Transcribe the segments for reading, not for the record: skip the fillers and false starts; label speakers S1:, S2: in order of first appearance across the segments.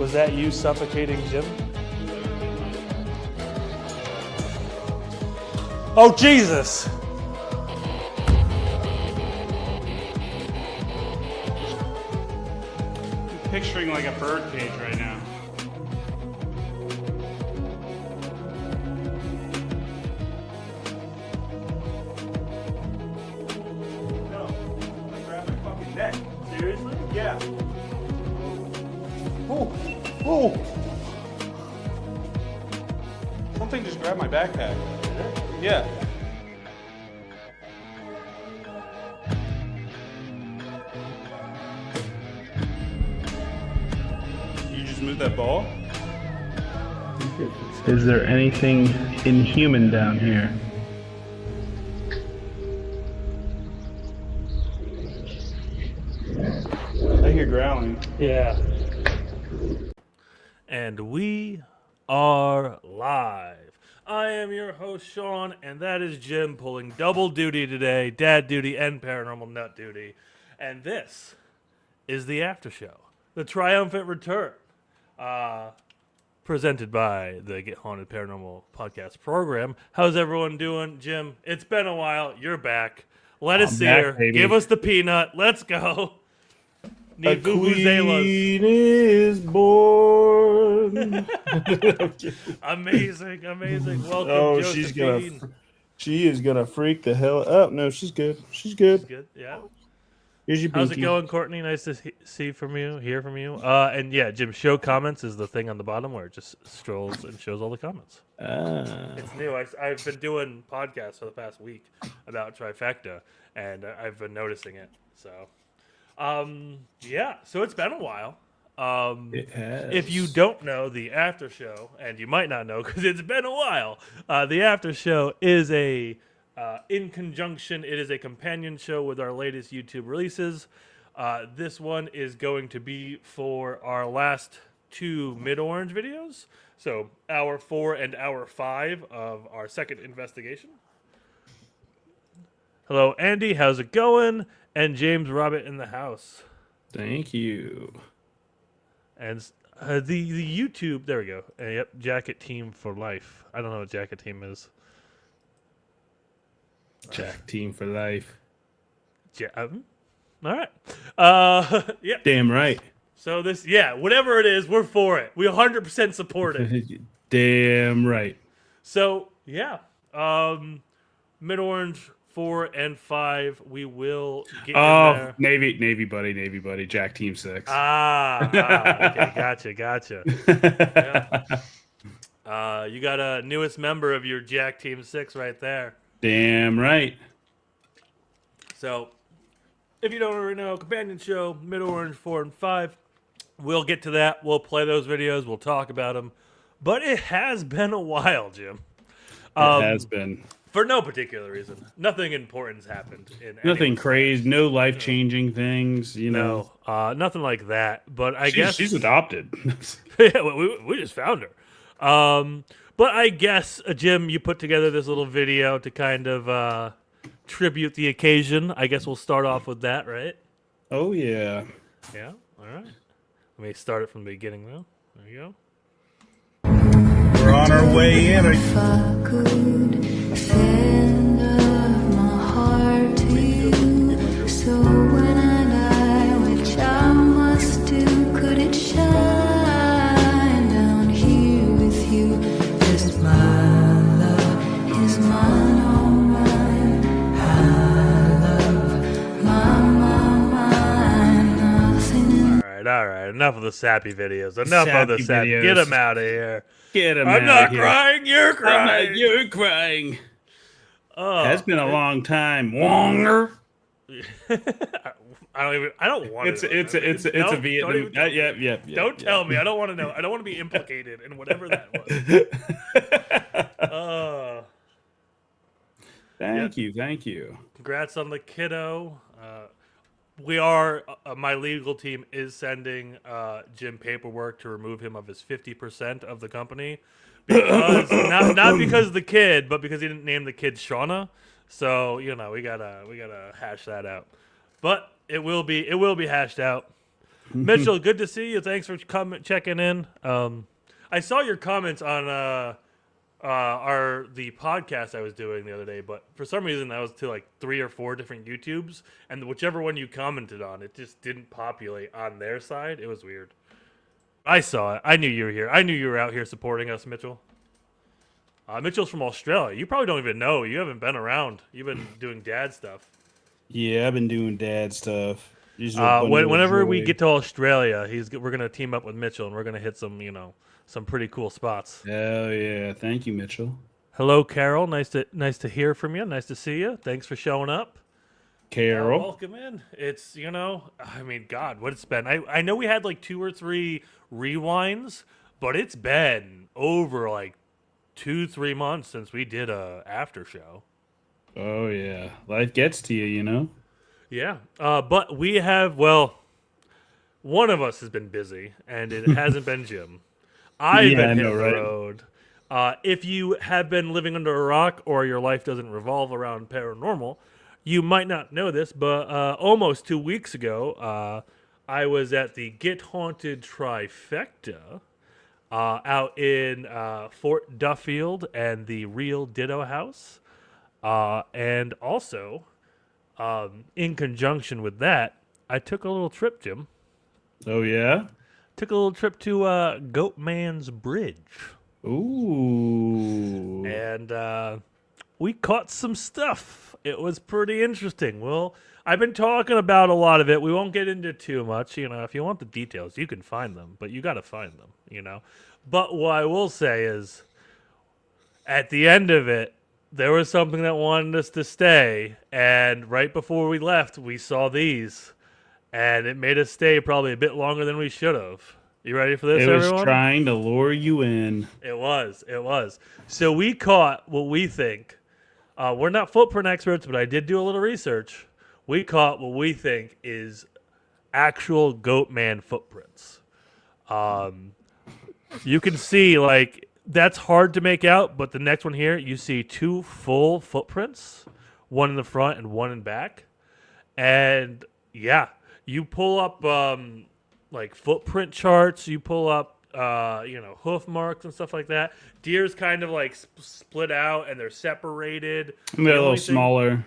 S1: Was that you suffocating Jim? Oh, Jesus!
S2: I'm picturing like a bird cage right now.
S3: No, I grabbed my fucking neck.
S1: Seriously?
S3: Yeah.
S1: Oh! Oh!
S2: Something just grabbed my backpack. Yeah. You just moved that ball?
S4: Is there anything inhuman down here?
S2: I hear growling.
S1: Yeah. And we are live. I am your host, Sean, and that is Jim pulling double duty today, dad duty and paranormal nut duty. And this is the after show, the triumphant return, presented by the Get Haunted Paranormal Podcast program. How's everyone doing, Jim? It's been a while. You're back. Let us see her. Give us the peanut. Let's go. Need vuvuzelas.
S2: Queen is born.
S1: Amazing, amazing. Welcome,
S2: Oh,
S1: Josephine.
S2: she is gonna freak the hell up. No, she's good. She's good.
S1: Good, yeah.
S2: Here's your
S1: How's it
S2: binky.
S1: going, Courtney? Nice to hear from you. And yeah, Jim, show comments is the thing on the bottom where it just strolls and shows all the comments. It's new. I've been doing podcasts for the past week about Trifecta, and I've been noticing it. So, yeah. So it's been a while.
S2: It has.
S1: If you don't know the after show, and you might not know because it's been a while, the after show is in conjunction, it is a companion show with our latest YouTube releases. This one is going to be for our last two Mid-Orange videos. So hour 4 and hour 5 of our second investigation. Hello, Andy. How's it going? And James Robert in the house.
S2: Thank you.
S1: And the YouTube, there we go. Yep, Jacket Team for life. I don't know what Jacket Team is.
S2: Jack team for life.
S1: All right. Yep.
S2: Damn right.
S1: So this, yeah, whatever it is, we're for it. We 100% support it.
S2: Damn right.
S1: So yeah, Mid-Orange 4 and 5. We will get in there.
S2: Navy buddy. Jack team 6.
S1: Okay, gotcha. Yeah. You got a newest member of your Jack Team 6 right there.
S2: Damn right.
S1: So, if you don't already know, companion show, Mid-Orange 4 and 5. We'll get to that. We'll play those videos. We'll talk about them. But it has been a while, Jim.
S2: It has been.
S1: For no particular reason. Nothing important's happened.
S2: Nothing crazy. No life-changing things, you know.
S1: No, nothing like that. But I
S2: She's,
S1: guess...
S2: she's adopted.
S1: Yeah, we just found her. But I guess, Jim, you put together this little video to kind of tribute the occasion. I guess we'll start off with that, right?
S2: Oh, yeah.
S1: Yeah, all right. Let me start it from the beginning, though. There you go.
S3: We're on our way in.
S5: If I could send of my heart to you, so when I die, which I must do, could it shine down here with you? Just my love is mine, all mine. I love mine, nothing.
S1: All right. Enough of the sappy videos. Enough of the
S2: Sappy
S1: sappy.
S2: videos.
S1: Get them out of here.
S2: Get him
S1: I'm
S2: out
S1: not
S2: of here.
S1: crying. You're crying.
S2: You're crying.
S1: Oh,
S2: Has been a long time. Longer.
S1: I don't want
S2: It's
S1: to.
S2: a Vietnam. Yep.
S1: Don't tell me. I don't want to know. I don't want to be implicated in whatever that was.
S2: Thank you.
S1: Congrats on the kiddo. We are. My legal team is sending Jim paperwork to remove him of his 50% of the company, because not because of the kid, but because he didn't name the kid Shauna. So we gotta hash that out. But it will be hashed out. Mitchell, good to see you. Thanks for checking in. I saw your comments on the podcast I was doing the other day, but for some reason that was to like 3 or 4 different YouTubes, and whichever one you commented on, it just didn't populate on their side. It was weird. I saw it. I knew you were here. I knew you were out here supporting us, Mitchell. Mitchell's from Australia. You probably don't even know. You haven't been around. You've been doing dad stuff.
S2: Yeah, I've been doing dad stuff.
S1: Whenever we get to Australia, we're gonna team up with Mitchell, and we're gonna hit some pretty cool spots.
S2: Hell yeah! Thank you, Mitchell.
S1: Hello, Carol. Nice to hear from you. Nice to see you. Thanks for showing up.
S2: Carol.
S1: Welcome in. It's I mean, God, what it's been. I know we had like 2 or 3 rewinds, but it's been over like 2-3 months since we did a after show.
S2: Oh yeah, life gets to you, you know.
S1: Yeah, but we have, one of us has been busy, and it hasn't been Jim. I've been hitting the road. If you have been living under a rock or your life doesn't revolve around paranormal, you might not know this, but almost 2 weeks ago, I was at the Get Haunted Trifecta out in Fort Duffield and the Real Ditto House. And also, in conjunction with that, I took a little trip, Jim.
S2: Oh yeah.
S1: Took a little trip to Goatman's Bridge.
S2: Ooh.
S1: And we caught some stuff. It was pretty interesting. Well, I've been talking about a lot of it. We won't get into too much. If you want the details, you can find them, but you got to find them, But what I will say is, at the end of it, there was something that wanted us to stay, and right before we left, we saw these, and it made us stay probably a bit longer than we should have. You ready for this, everyone?
S2: It was trying to lure you in.
S1: It was. So we caught what we think. We're not footprint experts, but I did do a little research. We caught what we think is actual Goatman footprints. You can see, that's hard to make out, but the next one here, you see 2 full footprints, one in the front and one in back. And, yeah, you pull up, footprint charts, you pull up, hoof marks and stuff like that. Deer's kind of, split out, and they're separated.
S2: They're a little smaller.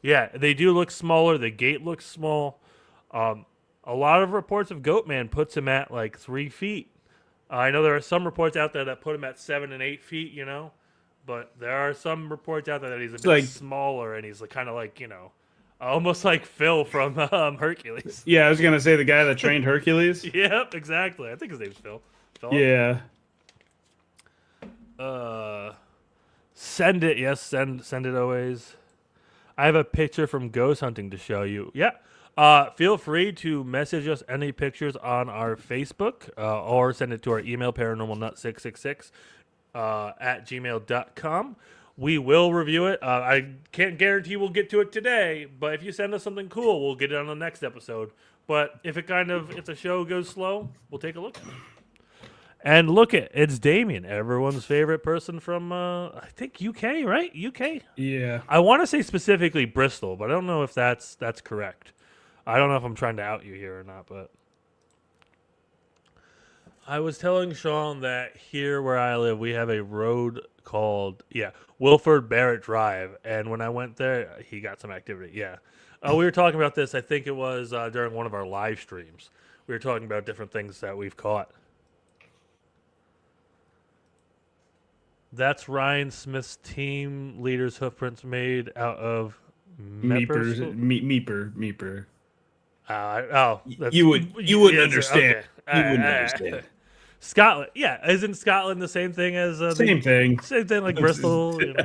S1: Yeah, they do look smaller. The gait looks small. A lot of reports of Goatman puts him at, 3 feet. I know there are some reports out there that put him at 7 and 8 feet, but there are some reports out there that he's a bit smaller, and he's kind of almost like Phil from Hercules.
S2: Yeah, I was gonna say the guy that trained Hercules.
S1: Yep, exactly. I think his name's Phil.
S2: Yeah.
S1: Send it. Yes, send it always. I have a picture from ghost hunting to show you. Yeah. Feel free to message us any pictures on our Facebook or send it to our email, paranormalnut666 at gmail.com. We will review it. I can't guarantee we'll get to it today, but if you send us something cool, we'll get it on the next episode. But if the show goes slow, we'll take a look at it. And it's Damien, everyone's favorite person from, I think UK, right? UK?
S2: Yeah.
S1: I want to say specifically Bristol, but I don't know if that's correct. I don't know if I'm trying to out you here or not, but I was telling Sean that here where I live, we have a road called, Wilford Barrett Drive. And when I went there, he got some activity. Yeah. We were talking about this. I think it was during one of our live streams. We were talking about different things that we've caught. That's Ryan Smith's team leader's hoofprints made out of
S2: Meeper.
S1: You
S2: wouldn't understand.
S1: Okay.
S2: You wouldn't understand.
S1: Scotland, yeah, isn't Scotland the same thing as
S2: same thing
S1: like Bristol?
S2: he's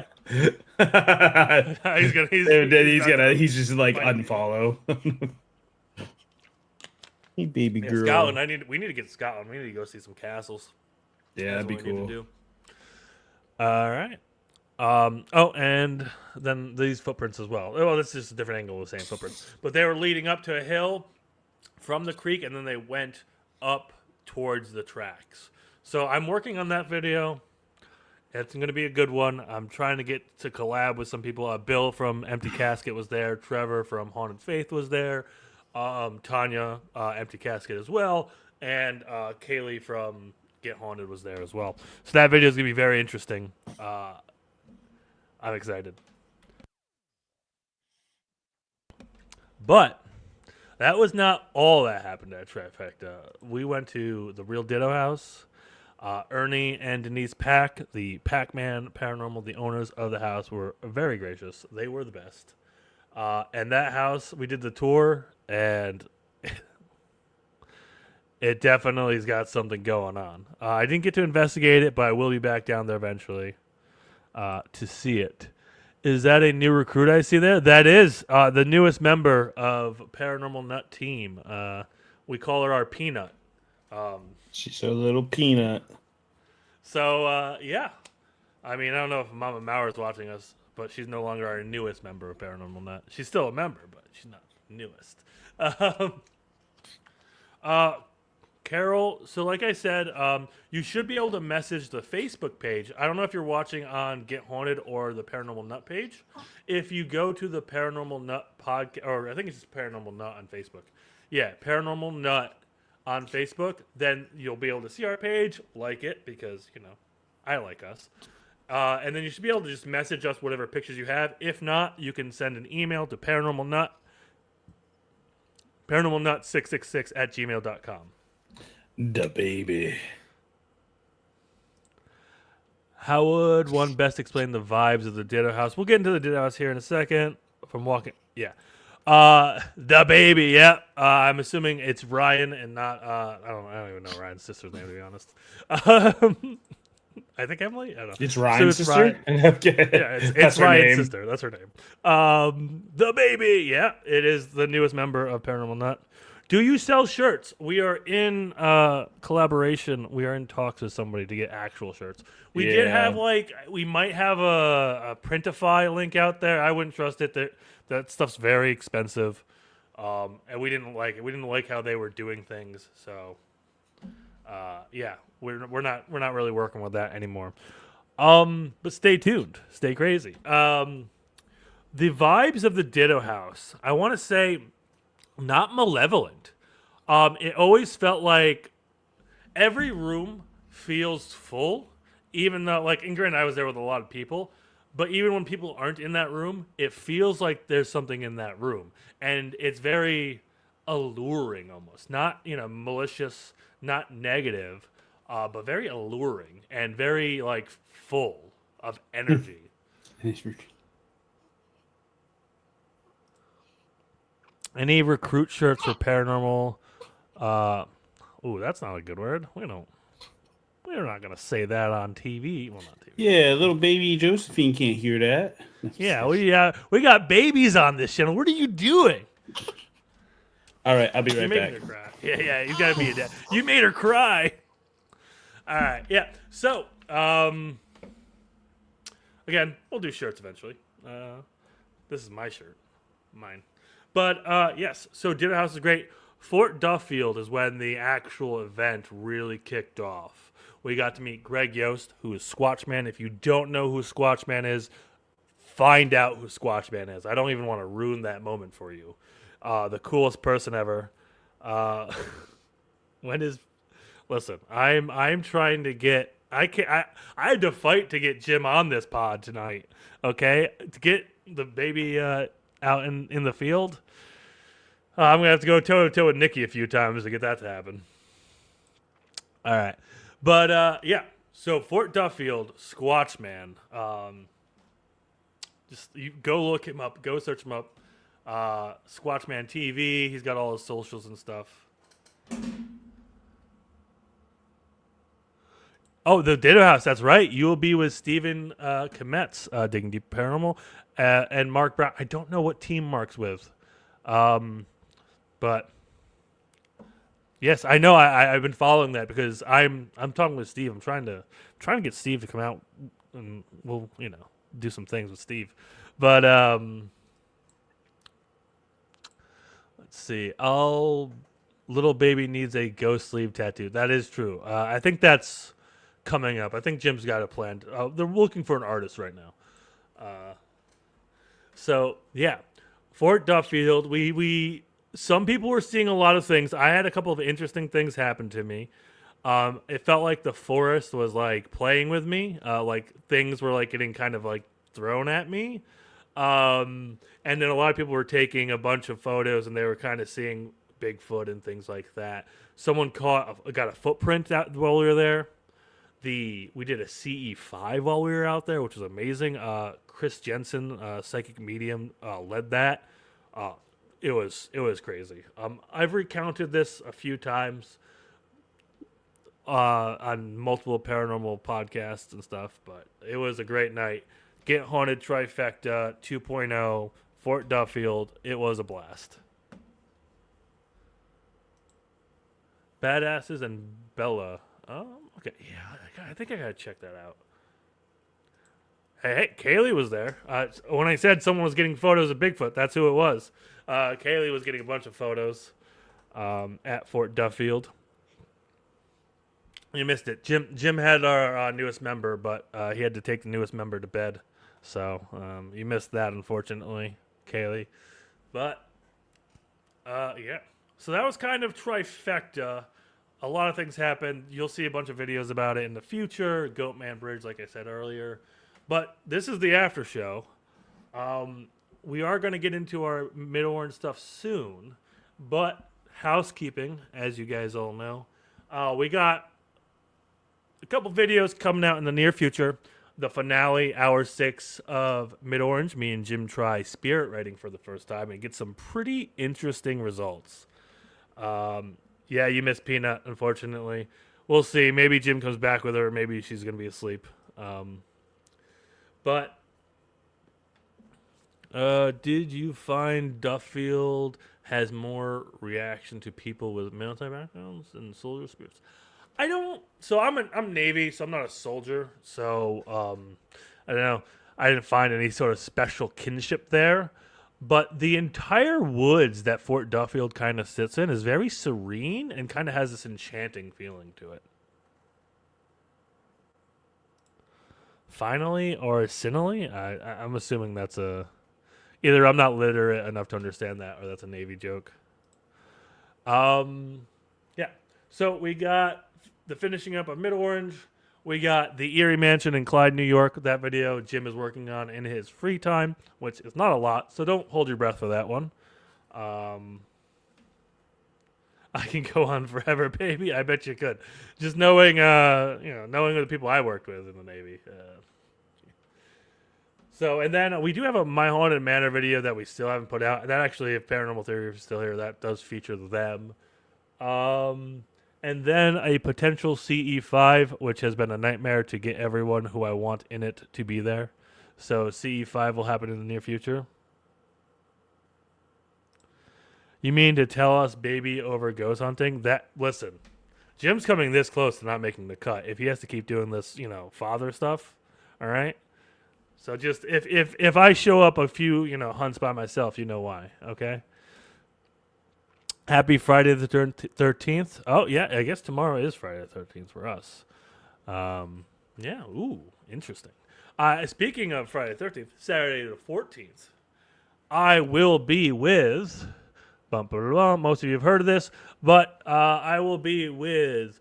S2: just unfollow. Hey, baby girl.
S1: Scotland. We need to get to Scotland. We need to go see some castles.
S2: Yeah, that'd be cool.
S1: All right. And then these footprints as well. Well, this is just a different angle of the same footprints. But they were leading up to a hill from the creek, and then they went up towards the tracks. So I'm working on that video. It's going to be a good one. I'm trying to get to collab with some people. Bill from Empty Casket was there. Trevor from Haunted Faith was there. Tanya, Empty Casket as well, and Kaylee from Get Haunted was there as well. So that video is gonna be very interesting. I'm excited. But that was not all that happened at Trifecta. We went to the Real Ditto house. Ernie and Denise Pack, the Pac-Man Paranormal, the owners of the house, were very gracious. They were the best. And that house, we did the tour, and it definitely's got something going on. I didn't get to investigate it, but I will be back down there eventually to see it. Is that a new recruit I see there? That is the newest member of Paranormal Nut Team. We call her our Peanut.
S2: She's a little peanut.
S1: So, yeah. I mean, I don't know if Mama Mauer's watching us, but she's no longer our newest member of Paranormal Nut. She's still a member, but she's not newest. Carol, so like I said, you should be able to message the Facebook page. I don't know if you're watching on Get Haunted or the Paranormal Nut page. If you go to the Paranormal Nut podcast, or I think it's just Paranormal Nut on Facebook. Yeah, Paranormal Nut on Facebook, then you'll be able to see our page, like it, because, you know, I like us. And then you should be able to just message us whatever pictures you have. If not, you can send an email to paranormalnut666@gmail.com.
S2: The baby.
S1: How would one best explain the vibes of the Ditto House? We'll get into the Ditto House here in a second. From walking, yeah. The baby, yeah. I'm assuming it's Ryan and not. I don't even know Ryan's sister's name, to be honest. I think Emily. I don't know.
S2: It's Ryan's
S1: So it's
S2: sister? Okay.
S1: Yeah, it's
S2: That's her
S1: Ryan's
S2: name.
S1: sister. That's her name. The baby. Yeah, it is the newest member of Paranormal Nut. Do you sell shirts? We are in collaboration. We are in talks with somebody to get actual shirts. We did
S2: Yeah.
S1: have we might have a Printify link out there. I wouldn't trust it. That stuff's very expensive, and we didn't like it. We didn't like how they were doing things. So, yeah, we're not really working with that anymore. But stay tuned. Stay crazy. The vibes of the Ditto House, I want to say, not malevolent. It always felt like every room feels full, even though, like, and granted, I was there with a lot of people, but even when people aren't in that room, it feels like there's something in that room, and it's very alluring, almost not malicious, not negative, but very alluring and very like full of energy. Any recruit shirts for paranormal? Ooh, that's not a good word. We're not gonna say that on TV. Well, not TV.
S2: Yeah, little baby Josephine can't hear that.
S1: Yeah, we got babies on this channel. What are you doing?
S2: All right, I'll be
S1: You're
S2: right
S1: making
S2: back.
S1: her cry. Yeah, you gotta be a dad. You made her cry. All right, yeah. So, again, we'll do shirts eventually. This is my shirt, mine. But yes, so Ditto House is great. Fort Duffield is when the actual event really kicked off. We got to meet Greg Yost, who is Squatchman. If you don't know who Squatchman is, find out who Squatchman is. I don't even want to ruin that moment for you. The coolest person ever. Listen, I'm trying to get. I had to fight to get Jim on this pod tonight. Okay, to get the baby out in the field. I'm gonna have to go toe to toe with Nikki a few times to get that to happen. All right, but yeah. So Fort Duffield, Squatchman. Just you go look him up. Go search him up. Squatchman TV. He's got all his socials and stuff. Oh, the Ditto House. That's right. You will be with Stephen Kometz, Digging Deep Paranormal, and Mark Brown. I don't know what team Mark's with, but yes, I know. I've been following that because I'm talking with Steve. I'm trying to get Steve to come out, and we'll do some things with Steve. But let's see. Little baby needs a ghost sleeve tattoo. That is true. I think that's coming up. I think Jim's got it planned. They're looking for an artist right now. So yeah, Fort Duffield. We some people were seeing a lot of things. I had a couple of interesting things happen to me. It felt like the forest was like playing with me. Like things were like getting kind of like thrown at me. And then a lot of people were taking a bunch of photos and they were kind of seeing Bigfoot and things like that. Someone got a footprint out while we were there. We did a CE5 while we were out there, which was amazing. Chris Jensen, psychic medium, led that. It was crazy. I've recounted this a few times on multiple paranormal podcasts and stuff, but it was a great night. Get Haunted Trifecta 2.0, Fort Duffield. It was a blast. Badasses and Bella. Okay. Yeah, I think I gotta check that out. Hey, Kaylee was there. When I said someone was getting photos of Bigfoot, that's who it was. Kaylee was getting a bunch of photos at Fort Duffield. You missed it. Jim had our newest member, but he had to take the newest member to bed. So you missed that, unfortunately, Kaylee. But, yeah. So that was kind of Trifecta. A lot of things happened. You'll see a bunch of videos about it in the future. Goatman Bridge, like I said earlier. But this is the after show. We are going to get into our Mid-Orange stuff soon. But housekeeping, as you guys all know. We got a couple videos coming out in the near future. The finale, hour 6 of Mid-Orange. Me and Jim try spirit writing for the first time and get some pretty interesting results. Yeah, you missed Peanut, unfortunately. We'll see. Maybe Jim comes back with her. Maybe she's going to be asleep. But did you find Duffield has more reaction to people with military backgrounds and soldier spirits? I don't. So I'm Navy, so I'm not a soldier. So I don't know. I didn't find any sort of special kinship there. But the entire woods that Fort Duffield kind of sits in is very serene and kind of has this enchanting feeling to it. Finally or Sinally? I'm assuming that's either I'm not literate enough to understand that or that's a Navy joke. Yeah. So we got the finishing up of Mid-Orange. We got the Erie Mansion in Clyde, New York. That video Jim is working on in his free time, which is not a lot, so don't hold your breath for that one. I can go on forever, baby. I bet you could. Just knowing, knowing the people I worked with in the Navy. So, and then we do have a My Haunted Manor video that we still haven't put out. That actually, if Paranormal Theory is still here, that does feature them. And then a potential CE5, which has been a nightmare to get everyone who I want in it to be there. So CE5 will happen in the near future. You mean to tell us baby over ghost hunting? Listen, Jim's coming this close to not making the cut. If he has to keep doing this, father stuff, all right? So just if I show up a few, hunts by myself, you know why, okay? Happy Friday the 13th. Oh, yeah, I guess tomorrow is Friday the 13th for us. Yeah, ooh, interesting. Speaking of Friday the 13th, Saturday the 14th, I will be with, most of you have heard of this, but I will be with,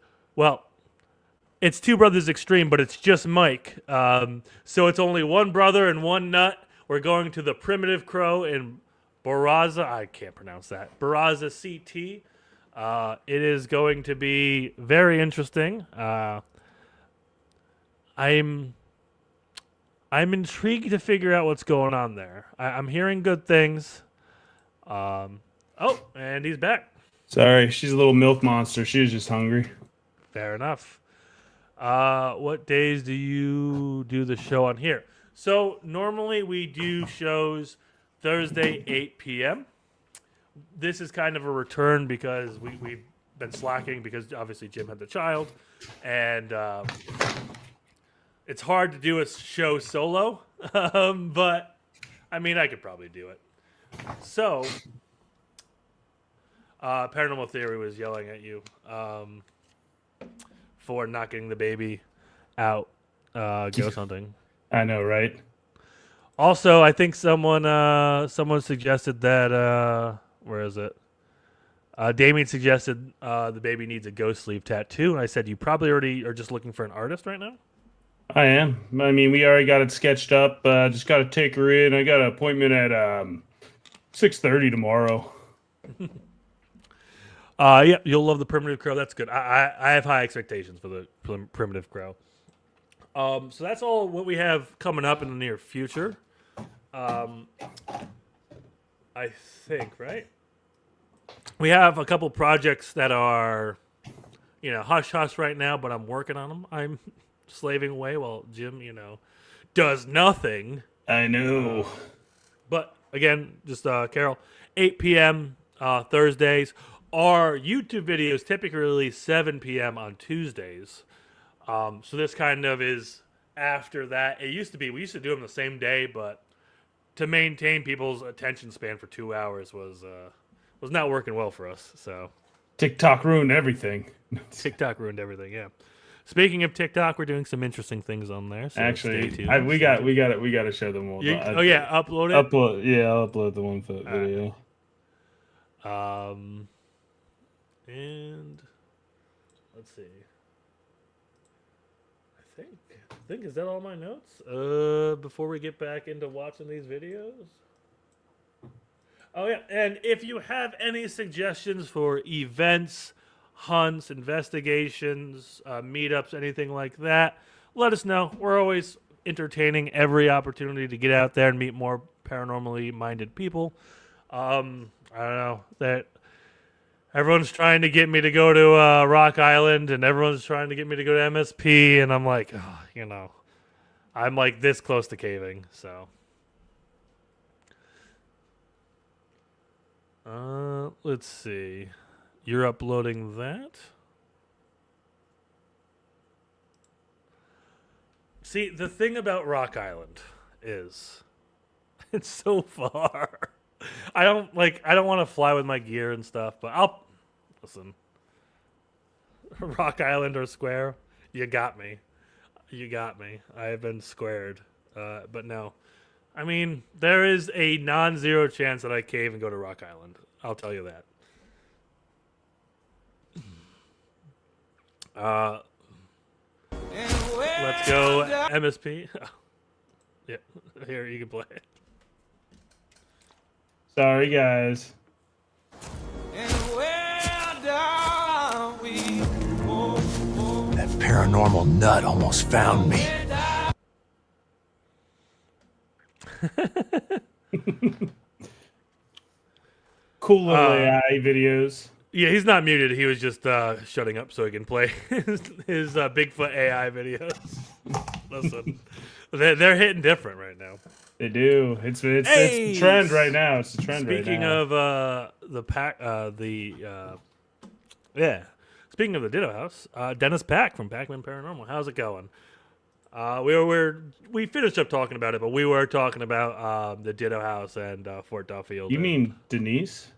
S1: it's Two Brothers Extreme, but it's just Mike. So it's only one brother and one nut. We're going to the Primitive Crow in Barraza, I can't pronounce that. Barraza CT. It is going to be very interesting. I'm intrigued to figure out what's going on there. I'm hearing good things. And he's back.
S2: Sorry, she's a little milk monster. She was just hungry.
S1: Fair enough. What days do you do the show on here? So normally we do shows Thursday, 8 p.m. This is kind of a return because we've been slacking because obviously Jim had the child. And it's hard to do a show solo. But, I mean, I could probably do it. So, Paranormal Theory was yelling at you for not getting the baby out ghost hunting.
S2: I know, right?
S1: Also, I think someone suggested that where is it? Damien suggested the baby needs a ghost sleeve tattoo, and I said you probably already are just looking for an artist right now.
S2: I am. I mean, we already got it sketched up. Just got to take her in. I got an appointment at 6:30 tomorrow.
S1: Yeah, you'll love the Primitive Crow. That's good. I have high expectations for the Primitive Crow. So that's all what we have coming up in the near future. I think, right? We have a couple projects that are, hush hush right now, but I'm working on them. I'm slaving away while Jim, does nothing.
S2: I know.
S1: But again, just Carol, 8 p.m. Thursdays. Our YouTube videos typically release 7 p.m. on Tuesdays. So this kind of is after that. It used to be, we used to do them the same day, but to maintain people's attention span for 2 hours was not working well for us. So
S2: TikTok ruined everything.
S1: TikTok ruined everything. Yeah. Speaking of TikTok, we're doing some interesting things on there. So
S2: Actually,
S1: stay tuned.
S2: we got to show them all.
S1: Oh yeah, upload it.
S2: I'll upload the 1 foot video.
S1: And let's see. I think is that all my notes? Before we get back into watching these videos. Oh yeah, and if you have any suggestions for events, hunts, investigations, meetups, anything like that, let us know. We're always entertaining every opportunity to get out there and meet more paranormally minded people. I don't know that everyone's trying to get me to go to Rock Island, and everyone's trying to get me to go to MSP, and I'm like, I'm like this close to caving. So, let's see. You're uploading that. See, the thing about Rock Island is it's so far. I don't want to fly with my gear and stuff, but I'll listen. Rock Island or Square, you got me. I have been squared. But no. I mean, there is a non-zero chance that I cave and go to Rock Island. I'll tell you that. Let's go MSP. Yeah, here you can play it.
S2: Sorry, guys.
S6: That paranormal nut almost found me.
S2: Cool little AI videos.
S1: Yeah, he's not muted. He was just shutting up so he can play his Bigfoot AI videos. Listen, they're hitting different right now.
S2: They do. It's the trend right now. It's the trend right now.
S1: Speaking of Speaking of the Ditto House, Dennis Pack from Pac-Man Paranormal. How's it going? We finished up talking about it, but we were talking about the Ditto House and Fort Duffield.
S2: You mean Denise?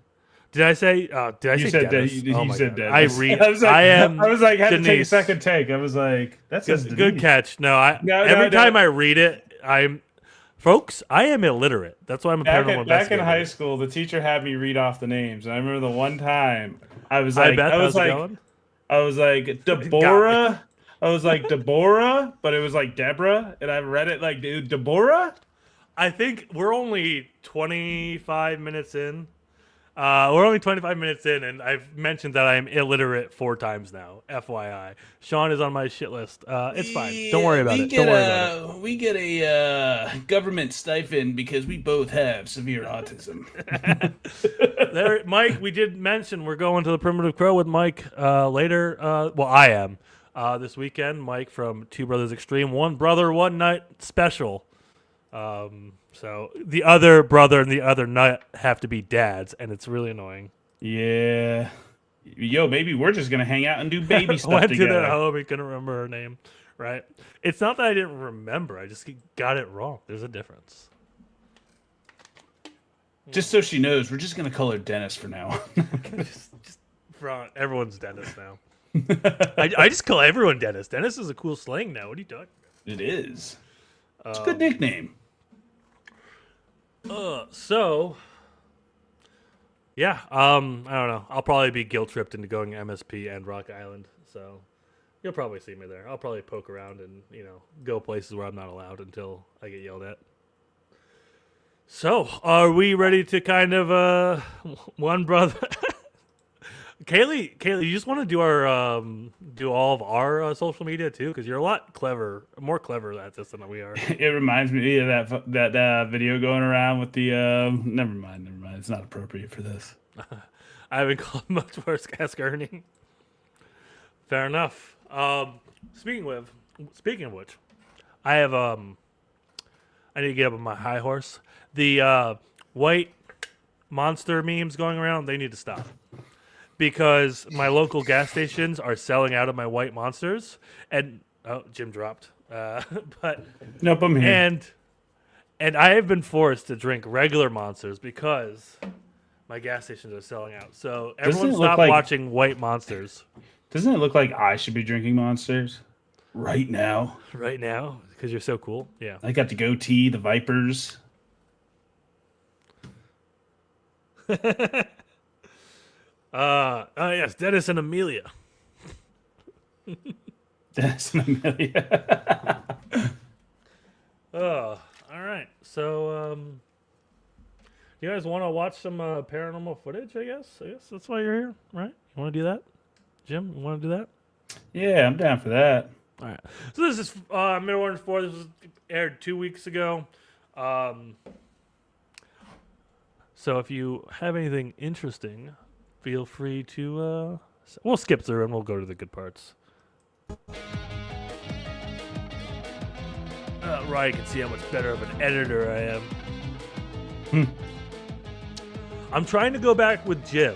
S1: Did I say? Did I
S2: You
S1: say
S2: said
S1: Dennis?
S2: you
S1: Oh my
S2: said
S1: God.
S2: Dennis.
S1: I am.
S2: I was like, had to take a
S1: Denise.
S2: second take. I was like, that says
S1: Good
S2: Denise.
S1: catch. No,
S2: No,
S1: every time
S2: no.
S1: I read it, folks, I am illiterate. That's why I'm a paranormal
S2: Back in
S1: investigator.
S2: high school, the teacher had me read off the names, and I remember the one time I was like,
S1: how's it going?
S2: I was like Deborah. I was like Deborah, but it was like Deborah, and I read it like Deborah.
S1: I think we're only 25 minutes in. We're only 25 minutes in, and I've mentioned that I am illiterate 4 times now. FYI, Sean is on my shit list. It's fine. Don't worry about it. Don't worry about it.
S7: We get a government stipend because we both have severe autism.
S1: There, Mike. We did mention we're going to the Primitive Crow with Mike later. Well, I am this weekend. Mike from Two Brothers Extreme, One Brother, One Night special. So the other brother and the other nut have to be dads, and it's really annoying.
S2: Yeah. Yo, maybe we're just gonna hang out and do baby stuff
S1: Went
S2: together.
S1: to their home. He couldn't remember her name. Right? It's not that I didn't remember. I just got it wrong. There's a difference.
S7: Just so she knows, we're just gonna call her Dennis for now.
S1: just everyone's Dennis now. I just call everyone Dennis. Dennis is a cool slang now. What are you talking
S7: It is. It's a good nickname.
S1: So, yeah, I don't know. I'll probably be guilt tripped into going to MSP and Rock Island, so you'll probably see me there. I'll probably poke around and go places where I'm not allowed until I get yelled at. So, are we ready to kind of one brother? Kaylee, you just want to do our do all of our social media too, because you're a lot more clever at this than we are.
S2: It reminds me of that video going around with the. Never mind. It's not appropriate for this.
S1: I haven't called much worse. Ask Ernie. Fair enough. Speaking of which, I have I need to get up on my high horse. The white monster memes going around, they need to stop. Because my local gas stations are selling out of my white monsters, and Jim dropped. But
S2: Nope, I'm here.
S1: And I have been forced to drink regular monsters because my gas stations are selling out. So everyone
S2: it look
S1: stop
S2: like-
S1: watching white monsters
S2: Doesn't it look like I should be drinking monsters right now?
S1: right now because you're so cool. Yeah.
S2: I got the goatee, the Vipers.
S1: Yes, Dennis and Amelia.
S2: That's an Amelia.
S1: Oh, all right. So, you guys want to watch some paranormal footage? I guess that's why you're here, right? You want to do that, Jim? You want to do that?
S2: Yeah, I'm down for that.
S1: All right. So this is Middle Orange 4. This was aired 2 weeks ago. So if you have anything interesting, feel free to. We'll skip through and we'll go to the good parts. Right, you can see how much better of an editor I am. I'm trying to go back with Jim.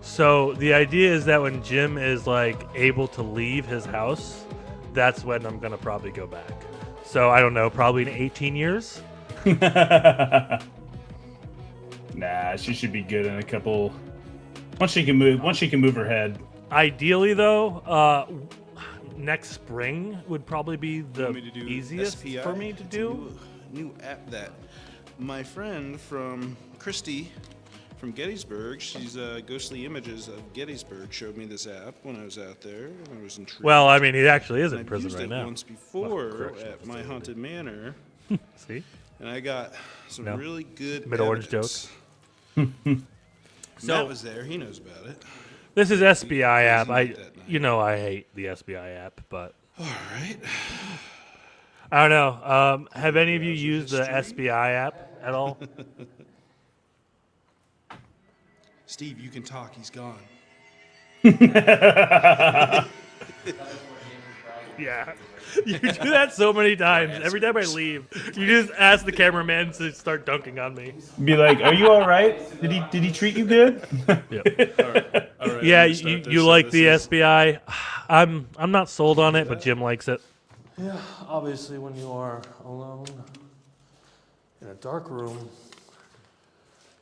S1: So the idea is that when Jim is like able to leave his house, that's when I'm gonna probably go back. So I don't know, probably in 18 years.
S2: Nah, she should be good in a couple. Once she can move her head.
S1: Ideally, though, next spring would probably be the
S3: Want me to do
S1: easiest
S3: SPI?
S1: for me to
S3: It's a
S1: do.
S3: new app that my friend from Christy from Gettysburg, she's Ghostly Images of Gettysburg, showed me this app when I was out there, and I was intrigued.
S1: Well, I mean, he actually is
S3: And
S1: in
S3: I've
S1: prison
S3: used
S1: right
S3: it
S1: now.
S3: once before
S1: correctional
S3: at my
S1: facility.
S3: haunted manor,
S1: See?
S3: and I got some
S1: No.
S3: really good
S1: Middle Orange
S3: evidence.
S1: So-
S3: Matt was there; he knows about it.
S1: This is SBI app.
S3: Crazy night that night.
S1: I hate the SBI app, but
S3: All right.
S1: I don't know. Have any of you used the SBI app at all?
S3: Steve, you can talk. He's gone.
S1: Yeah. You do that so many times. Every time I leave, you just ask the cameraman to start dunking on me.
S2: Be like, "Are you all right? Did he treat you good?"
S3: All right,
S1: Yeah,
S3: I'm gonna start this.
S1: you
S3: So
S1: like
S3: this
S1: the
S3: is-
S1: SBI. I'm not sold on it, but Jim likes it.
S8: Yeah, obviously, when you are alone in a dark room,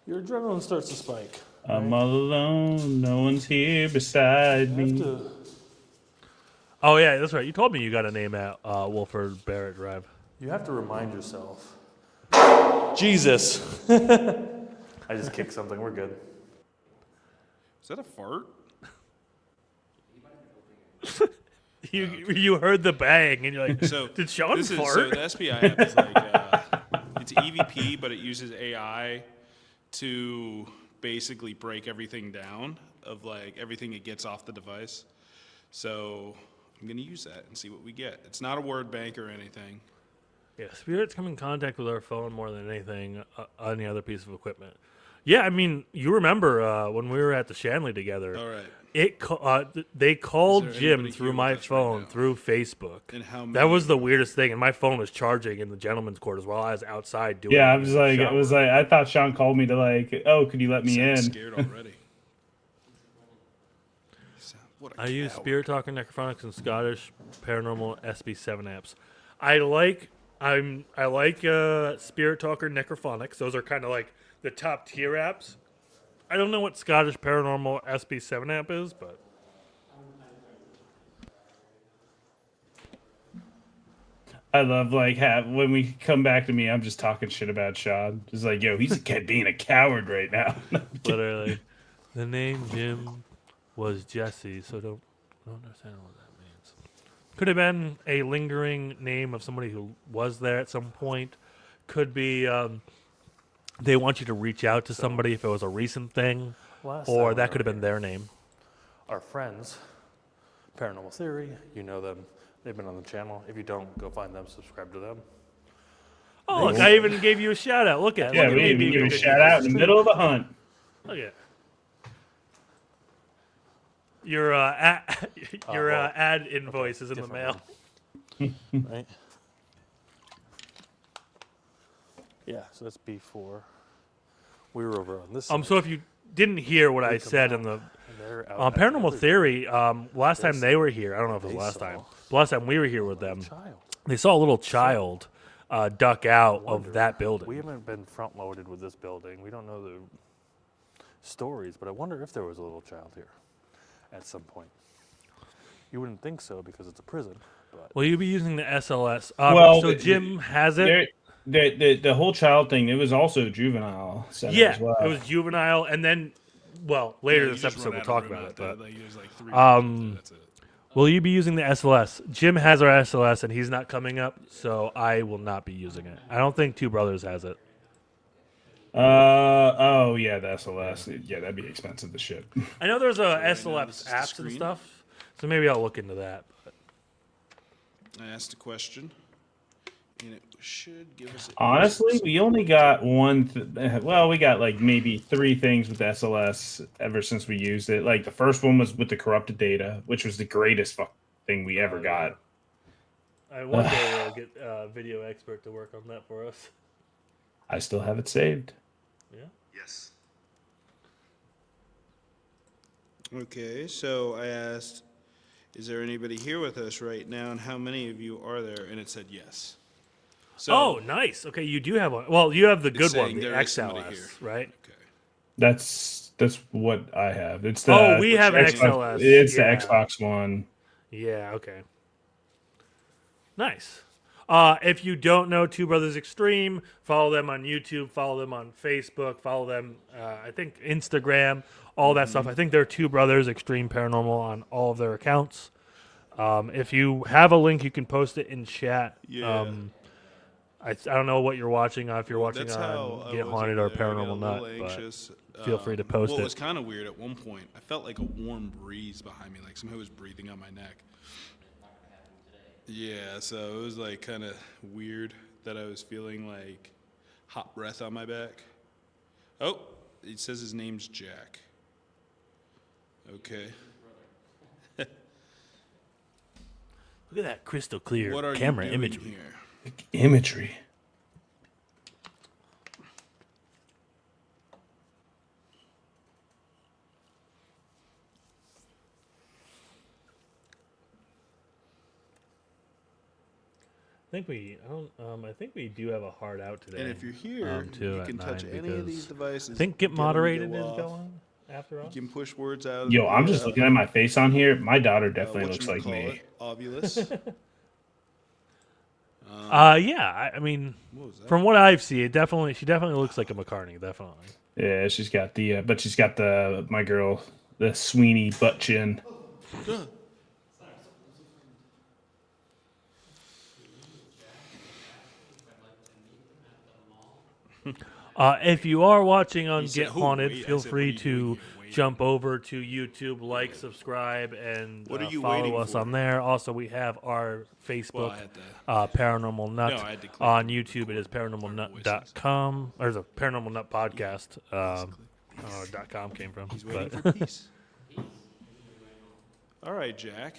S8: your adrenaline starts to spike.
S2: I'm all alone. No one's here beside
S8: You have
S2: me.
S8: to,
S1: Oh yeah, that's right. You told me you got a name at Wolford Barrett Drive.
S8: you have to remind yourself. Jesus! I just kicked something. We're good.
S3: Is that a fart?
S1: You heard the bang and you're like,
S3: So
S1: did Sean
S3: this is,
S1: fart?
S3: so the SPI app is like it's EVP, but it uses AI to basically break everything down of like everything it gets off the device. So I'm gonna use that and see what we get. It's not a word bank or anything.
S1: Yeah, spirits come in contact with our phone more than anything, any other piece of equipment. Yeah, I mean, you remember when we were at the Shanley together?
S3: All right.
S1: They called
S3: Is there
S1: Jim
S3: anybody
S1: through
S3: here
S1: my
S3: with us right
S1: phone
S3: now?
S1: through Facebook.
S3: And how
S1: That
S3: many-
S1: was the weirdest thing, and my phone was charging in the gentleman's quarters while I was outside doing.
S2: Yeah, I
S1: the
S2: was like,
S1: shower.
S2: I thought Sean called me to like, "Oh, could you let me
S3: I'm
S2: in?"
S3: scared already. What a
S1: I use
S3: coward.
S1: Spirit Talker, Necrophonics, and Scottish Paranormal SB7 apps. I like Spirit Talker, Necrophonics. Those are kind of like the top tier apps. I don't know what Scottish Paranormal SB7 app is, but
S2: I love like when we come back to me, I'm just talking shit about Sean. Just like, yo, he's being a coward right now.
S1: Literally. The name Jim was Jesse, so don't understand what that means. Could have been a lingering name of somebody who was there at some point. Could be they want you to reach out to somebody if it was a recent thing,
S8: Last
S1: or
S8: time
S1: that
S8: we
S1: could have
S8: were
S1: been
S8: here,
S1: their name.
S8: Our friends, Paranormal Theory, you know them. They've been on the channel. If you don't, go find them, subscribe to them.
S1: Oh, look, I even gave you a shout out. Look at
S2: Yeah,
S1: look at
S2: we
S1: me
S2: even
S1: being
S2: give a
S1: good
S2: shout out in the middle of the hunt.
S1: Look at your your
S8: well,
S1: ad invoice is in the
S8: different
S1: mail.
S8: Right? Yeah, so that's B4. We were over on this side.
S1: So if you didn't hear what I
S8: come
S1: said in
S8: out,
S1: the
S8: and they're out at the
S1: Paranormal
S8: other
S1: Theory, last time they were here, I don't know if it was
S8: they
S1: last
S8: saw
S1: time, but last time we were here with them,
S8: child.
S1: they saw a little child duck out
S8: Wonder.
S1: of that building.
S8: We haven't been front loaded with this building. We don't know the stories, but I wonder if there was a little child here at some point. You wouldn't think so because it's a prison, but
S1: Will you be using the SLS?
S2: Well,
S1: So Jim has it.
S2: The whole child thing, it was also juvenile center
S1: Yeah,
S2: as well.
S1: it was juvenile, and then, well, later
S3: You
S1: this
S3: just
S1: episode
S3: run
S1: we'll
S3: out of
S1: talk
S3: room
S1: about
S3: out
S1: it.
S3: there,
S1: But
S3: like, there's like 3 that's it.
S1: will you be using the SLS? Jim has our SLS, and he's not coming up, so I will not be using it. I don't think Two Brothers has it.
S2: Oh yeah, the SLS. Yeah, that'd be expensive to ship.
S1: I know there's a
S3: right now,
S1: SLS
S3: this is the
S1: apps and
S3: screen.
S1: stuff, so maybe I'll look into that. But
S3: I asked a question, and it should give us.
S2: Honestly, we only got we got like maybe 3 things with SLS ever since we used it. Like the first one was with the corrupted data, which was the greatest thing we ever got.
S1: one day we'll get Video Expert to work on that for us.
S2: I still have it saved.
S1: Yeah.
S3: Yes. Okay, so I asked, is there anybody here with us right now, and how many of you are there? And it said yes. So,
S1: Oh, nice. Okay, you do have one. Well, you have the good one,
S3: saying
S1: the
S3: there is somebody
S1: XLS,
S3: here.
S1: right?
S3: Okay.
S2: That's what I have. It's the
S1: Oh, we have an
S2: Xbox-
S1: XLS.
S2: It's
S1: Yeah.
S2: the Xbox One.
S1: Yeah, okay. Nice. If you don't know Two Brothers Extreme, follow them on YouTube, follow them on Facebook, follow them, I think, Instagram, all that stuff. I think they're Two Brothers Extreme Paranormal on all of their accounts. If you have a link, you can post it in chat.
S3: Yeah.
S1: I don't know what you're watching if you're watching
S3: That's how
S1: on
S3: I
S1: Get
S3: was
S1: Haunted
S3: over
S1: or
S3: there. I got a
S1: Paranormal
S3: little
S1: Nut,
S3: anxious.
S1: feel free to post
S3: what
S1: it.
S3: was kind of weird at one point, I felt like a warm breeze behind me, like somebody was breathing on my neck. Yeah, so it was like kind of weird that I was feeling like hot breath on my back. Oh, it says his name's Jack. Okay.
S1: Look at that crystal clear
S3: What are
S1: camera
S3: you doing
S1: imagery.
S3: here?
S2: Imagery.
S1: I think we do have a hard out today.
S3: And if you're here,
S1: too,
S3: you
S1: at
S3: can touch
S1: 9
S3: any of these
S1: because
S3: devices.
S1: I think Get
S3: them to
S1: Moderated
S3: go
S1: is
S3: off.
S1: going after all.
S3: You can push words out.
S2: Yo, I'm just looking at my face on here. My daughter
S3: definitely
S2: definitely looks like me.
S3: Ovulus.
S1: Yeah, I mean,
S3: What was that?
S1: from what I've seen, she definitely looks like a McCartney, definitely.
S2: Yeah, she's got but she's got my girl, the Sweeney butt chin.
S1: If you are watching on
S3: said,
S1: Get
S3: "Oh,
S1: Haunted,
S3: wait," I
S1: feel
S3: said,
S1: free
S3: "What are you
S1: to
S3: doing here? Wait."
S1: jump over to YouTube, like, subscribe, and
S3: What are you
S1: follow
S3: waiting
S1: us
S3: for?
S1: on there. Also, we have our
S3: Well,
S1: Facebook,
S3: I had to.
S1: Paranormal Nut.
S3: No, I had to click
S1: On
S3: the
S1: YouTube, it is
S3: record
S1: paranormalnut.com. Or there's a Paranormal Nut podcast. I don't know where .com came from.
S3: He's waiting
S1: But
S3: for peace. All right, Jack.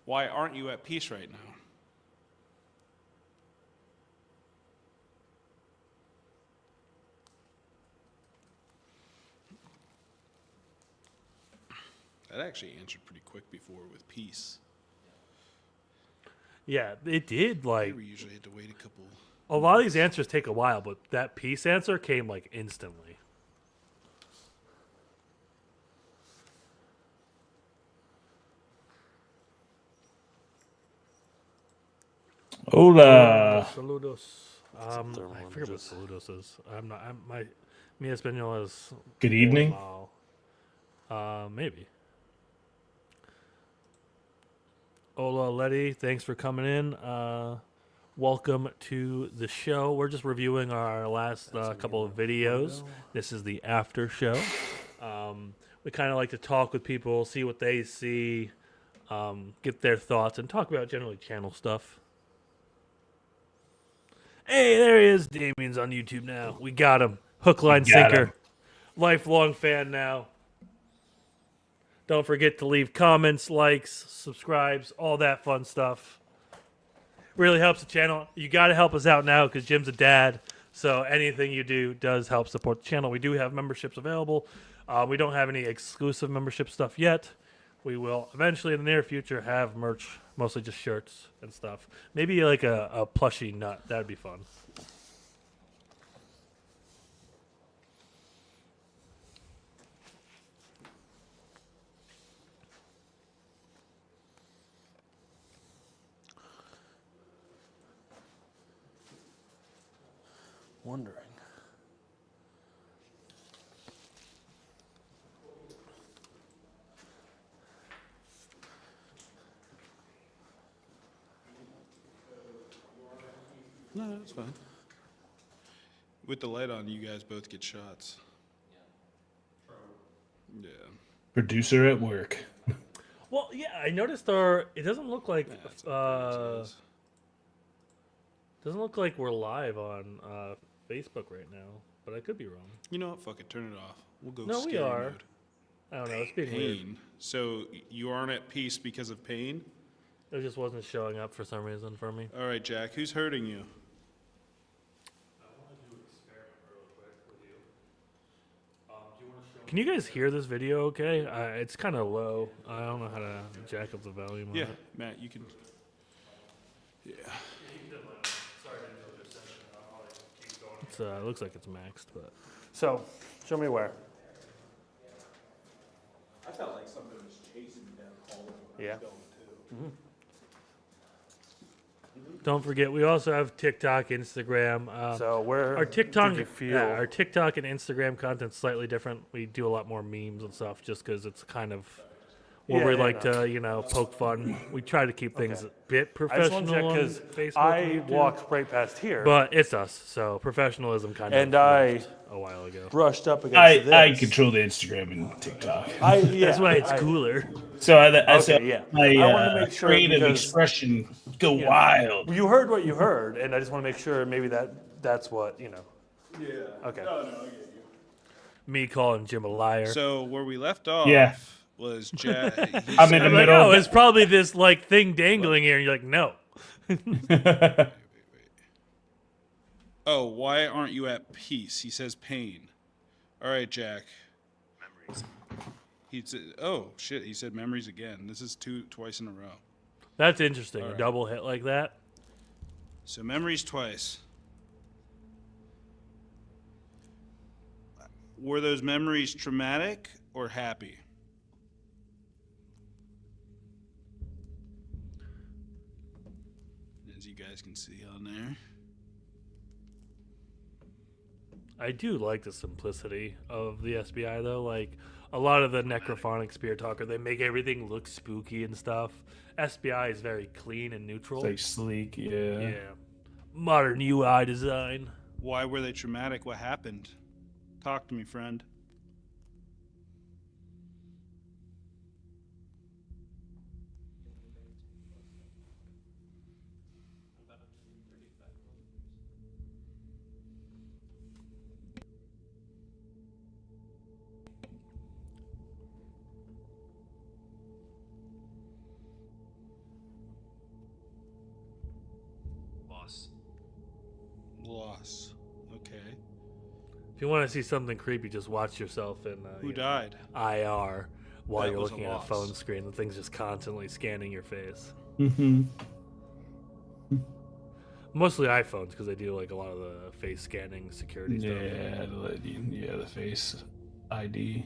S3: Why aren't you at peace right now? That actually answered pretty quick before with peace.
S1: yeah, it did. Like,
S3: We usually had to wait a couple.
S1: a lot of these answers take a while, but that peace answer came like instantly.
S2: Hola.
S1: Saludos. I
S8: thermal
S1: forget what
S8: images.
S1: saludos is. Mi español is.
S2: Good evening.
S1: Mal. Maybe. Hola, Letty. Thanks for coming in. Welcome to the show. We're just reviewing our last couple of videos. This is the after show. We kind of like to talk with people, see what they see, get their thoughts, and talk about generally channel stuff. Hey, there he is. Damien's on YouTube now. We got him. Hook, line,
S2: got
S1: sinker.
S2: him.
S1: Lifelong fan now. Don't forget to leave comments, likes, subscribes, all that fun stuff. Really helps the channel. You got to help us out now because Jim's a dad. So anything you do does help support the channel. We do have memberships available. We don't have any exclusive membership stuff yet. We will eventually in the near future have merch, mostly just shirts and stuff. Maybe like a plushie nut. That'd be fun.
S8: Wondering.
S3: No, that's fine. With the light on, you guys both get shots. Yeah.
S2: Producer at work.
S1: Well, yeah, I noticed it doesn't look like
S3: That's all it is.
S1: doesn't look like we're live on Facebook right now, but I could be wrong.
S3: You know what? Fuck it. Turn it off. We'll go
S1: No, we
S3: scary
S1: are.
S3: mode.
S1: I don't know. It's being weird.
S3: Pain. So you aren't at peace because of pain?
S1: It just wasn't showing up for some reason for me.
S3: All right, Jack. Who's hurting you?
S1: Can you guys hear this video okay? It's kind of low. I don't know how to jack up the volume on
S3: Yeah,
S1: it.
S3: Matt, you can. Yeah.
S1: It looks like it's maxed, but
S8: So, show me where.
S9: I felt like something was chasing me down the hallway when
S8: Yeah.
S9: I was going too.
S1: don't forget we also have TikTok, Instagram.
S8: So where
S1: Our TikTok,
S8: did you feel?
S1: our TikTok and Instagram content's slightly different. We do a lot more memes and stuff, just because it's kind of where
S8: Yeah,
S1: we
S8: yeah,
S1: like
S8: no.
S1: to, poke fun. We try to keep things a bit
S8: I just want to check
S1: professional on
S8: because
S1: Facebook.
S8: I
S1: and YouTube,
S8: walked right past here
S1: but it's us, so professionalism kind of
S8: and I
S1: left a while ago.
S8: brushed up against this.
S2: I control the Instagram and TikTok.
S1: That's why it's
S8: I-
S1: cooler.
S2: So I saw
S8: yeah.
S2: my
S8: I wanted to make sure
S2: creative
S8: because-
S2: expression go
S8: Yeah.
S2: wild.
S8: You heard what you heard, and I just want to make sure maybe that's what
S3: Yeah.
S8: Okay.
S3: No, I get you.
S1: Me calling Jim a liar.
S3: So where we left off
S2: Yeah.
S3: was Jack.
S2: I'm in the
S1: I'm like,
S2: middle
S1: oh,
S2: of
S1: it's probably this thing dangling here, and you're like, no.
S3: Oh, why aren't you at peace? He says pain. All right, Jack.
S9: Memories.
S3: He said, oh shit. He said memories again. This is twice in a row.
S1: That's interesting.
S3: All
S1: A
S3: right.
S1: double hit like that.
S3: So memories twice. Were those memories traumatic or happy? As you guys can see on there.
S1: I do like the simplicity of the SBI though. Like a lot of the necrophonic spear talker, they make everything look spooky and stuff. SBI is very clean and neutral.
S2: It's like sleek, yeah.
S1: yeah. Modern UI design.
S3: Why were they traumatic? What happened? Talk to me, friend.
S9: Loss.
S3: Loss. Okay.
S1: If you want to see something creepy, just watch yourself in
S3: Who died?
S1: IR while
S3: That
S1: you're
S3: was a
S1: looking at a
S3: loss.
S1: phone screen. The thing's just constantly scanning your face.
S2: Mm-hmm.
S1: Mostly iPhones because they do like a lot of the face scanning security stuff.
S2: Yeah, the face ID.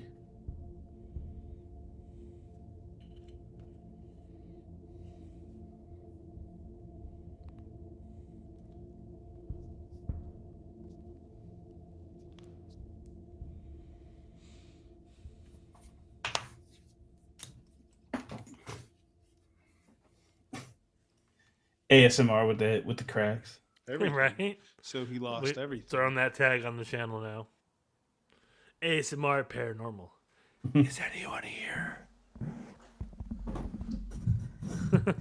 S2: ASMR with the cracks.
S3: Everything.
S1: Right?
S3: So he lost
S1: We-
S3: everything.
S1: Throwing that tag on the channel now. ASMR Paranormal. Is anyone here? I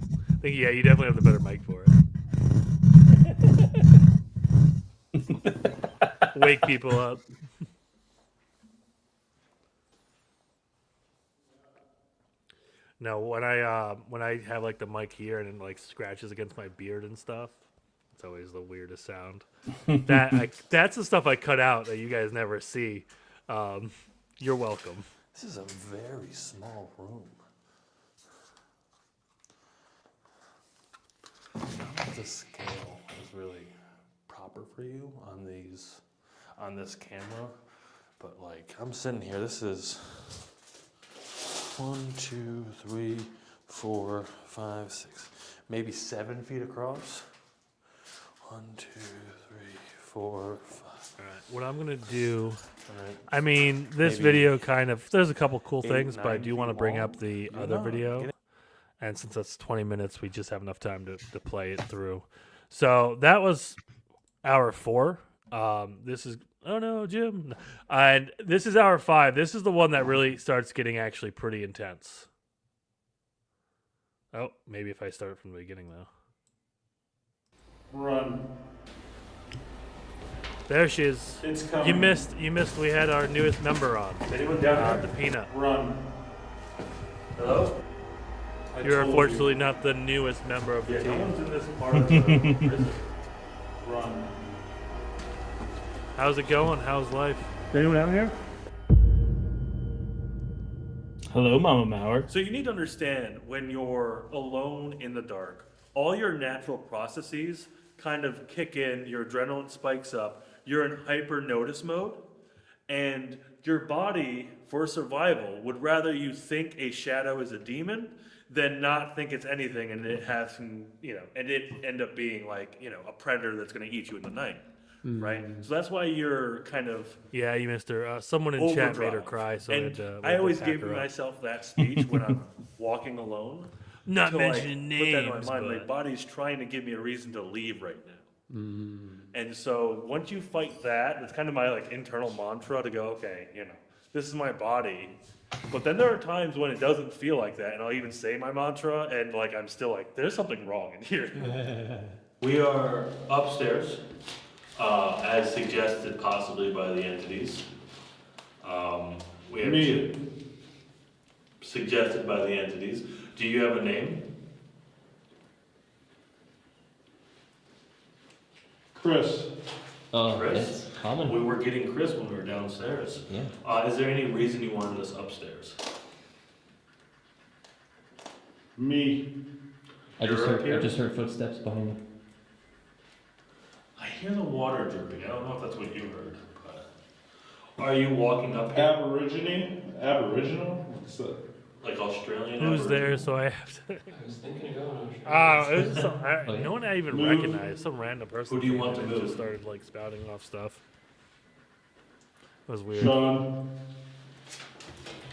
S1: think, yeah, you definitely have the better mic for it. Wake people up. No, when I have like the mic here and it like scratches against my beard and stuff, it's always the weirdest sound. That's the stuff I cut out that you guys never see. You're welcome.
S8: This is a very small room. I don't know if the scale is really proper for you on this camera, but like I'm sitting here, this is 1, 2, 3, 4, 5, 6, maybe 7 feet across. 1, 2, 3, 4, 5.
S1: All right, what I'm gonna do.
S8: All right.
S1: I mean, this
S8: Maybe
S1: video kind of. There's a couple cool
S8: 8,
S1: things, but I
S8: 9
S1: do want to
S8: feet
S1: bring
S8: long.
S1: up the
S8: You're
S1: other
S8: not
S1: video.
S8: getting-
S1: And since that's 20 minutes, we just have enough time to play it through. So that was hour 4. This is oh no, Jim, and this is hour 5. This is the one that really starts getting actually pretty intense. Oh, maybe if I start from the beginning though.
S2: Run.
S1: There she is.
S2: It's coming.
S1: You missed. We had our newest member on.
S2: Anyone down
S1: The Peanut.
S2: Run. Hello?
S1: You're unfortunately not the newest member of the
S2: No
S1: team.
S2: one's in this part of the prison. Run.
S1: How's it going? How's life?
S4: Is anyone out here?
S2: Hello, Mama Mauer.
S1: So you need to understand when you're alone in the dark, all your natural processes kind of kick in, your adrenaline spikes up, you're in hyper notice mode, and your body, for survival, would rather you think a shadow is a demon than not think it's anything and it has some, and it end up being like, a predator that's going to eat you in the night. Right, so that's why you're kind of
S10: you missed her. Someone in chat made her
S1: overdrive.
S10: cry. So
S1: and
S10: we had to
S1: I always
S10: back
S1: give
S10: her up.
S1: myself that speech when I'm walking alone.
S10: Not
S1: to, like,
S10: mentioning
S1: put that in
S10: names,
S1: my mind. My
S10: but-
S1: body's trying to give me a reason to leave right now. And so once you fight that, it's kind of my like internal mantra to go, okay, this is my body. But then there are times when it doesn't feel like that, and I'll even say my mantra, and like I'm still like, there's something wrong in here. We are upstairs, as suggested possibly by the entities. We have two suggested by the entities. Do you have a name?
S2: Chris.
S1: Chris?
S11: It's common.
S1: We were getting Chris when we were downstairs.
S11: Yeah.
S1: Is there any reason you wanted us upstairs?
S2: Me.
S11: I just
S1: You're up here?
S11: heard footsteps behind me.
S1: I hear the water dripping. I don't know if that's what you heard, but are you walking up here
S2: Aboriginal? What's that?
S1: like Australian?
S10: Who's
S1: Aboriginal?
S10: there? So I have to.
S11: I was thinking of going.
S10: It was some, no one I even recognized. Some random person.
S1: Who do you
S10: came
S1: want
S10: in
S1: to
S10: and
S1: move?
S10: Just started like spouting off stuff. It was weird.
S2: Sean.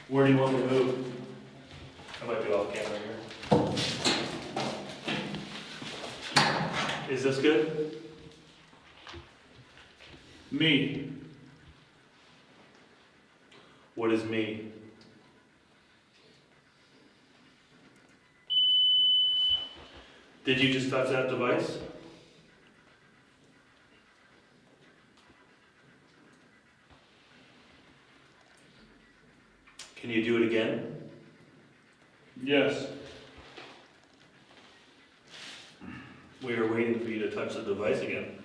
S1: Where do you want to move? I might be off camera here. Is this good?
S2: Me.
S1: What is me? Did you just touch that device? Can you do it again?
S2: Yes.
S1: We are waiting for you to touch the device again.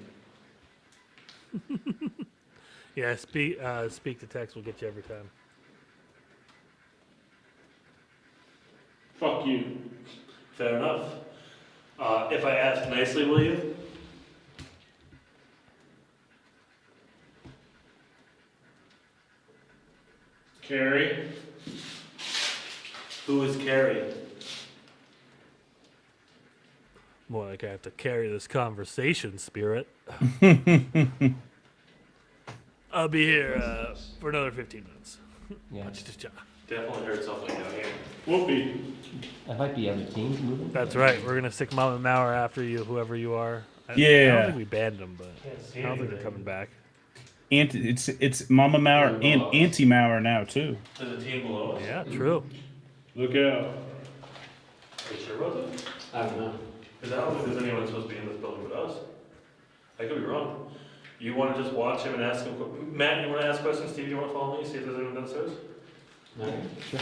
S10: Yeah, speak to text will get you every time.
S2: Fuck you.
S1: Fair enough. If I ask nicely, will you?
S2: Carrie.
S1: Who is Carrie?
S10: More like I have to carry this conversation, spirit. I'll be here for another 15 minutes.
S11: Yeah.
S8: Definitely heard something down here.
S2: Whoopee.
S11: It might be other teams moving.
S1: That's right. We're gonna stick Mama Mauer after you, whoever you are. I don't
S2: Yeah.
S1: think we banned them, but I don't think they're coming back.
S2: It's Mama Mauer and Auntie Mauer now too.
S8: There's a team below us.
S1: Yeah, true.
S2: Look out.
S8: Are you sure about that?
S11: I don't know.
S8: Because I don't think there's anyone supposed to be in this building but us. I could be wrong. You want to just watch him and ask him? Matt, you want to ask questions? Steve, you want to follow me? See if there's anyone downstairs?
S11: No, sure.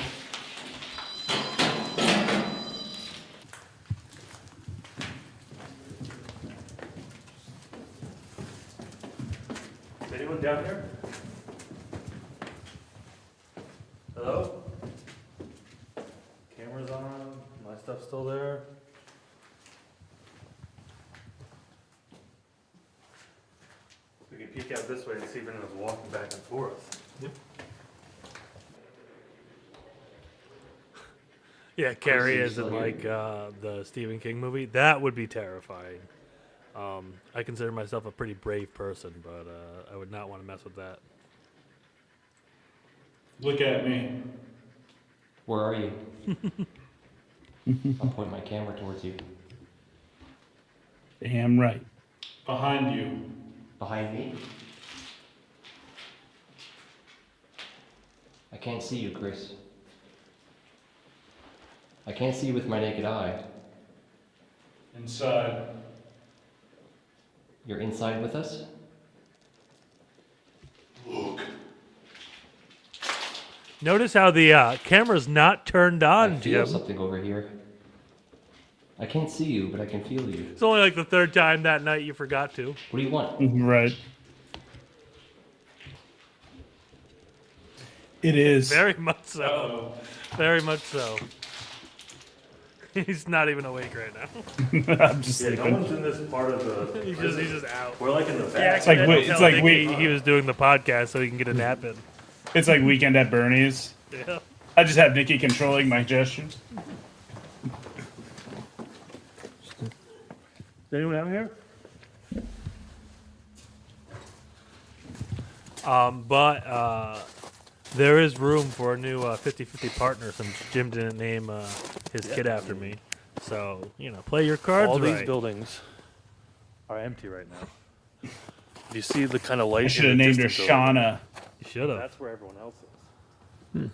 S8: Is anyone down here? Hello? Camera's on. My stuff's still there. We can peek out this way and see if anyone's walking back and forth.
S1: Yeah, Carrie is in like the Stephen King movie. That would be terrifying. I consider myself a pretty brave person, but I would not want to mess with that.
S2: Look at me.
S11: Where are you? I'll point my camera towards you.
S2: Damn right.
S3: Behind you.
S11: Behind me? I can't see you, Chris. I can't see you with my naked eye.
S3: Inside.
S11: You're inside with us?
S3: Look.
S1: Notice how the camera's not turned
S11: I
S1: on,
S11: feel
S1: Jim.
S11: something over here. I can't see you, but I can feel you.
S1: It's only like the third time that night you forgot to.
S11: What do you want?
S2: Right. It is.
S1: Very much so.
S3: Uh-oh.
S1: Very much so. He's not even awake right now.
S2: I'm just
S8: Yeah, no
S2: sleeping.
S8: one's in this part of the.
S1: He's just out.
S8: We're like in the
S1: He
S8: back.
S2: like
S1: accidentally
S2: it's
S1: told
S2: like
S1: Nicky he was doing the podcast so he can get a nap in.
S2: It's like Weekend at Bernie's.
S1: Yeah.
S2: I just have Nikki controlling my gestures.
S1: Is anyone out here? But there is room for a new 50-50 partner since Jim didn't name his kid after me. So, play your cards
S8: All
S1: right.
S8: these buildings are empty right now. You see the kind of light.
S2: I should have named her Shauna.
S1: You should have.
S8: That's where everyone else is.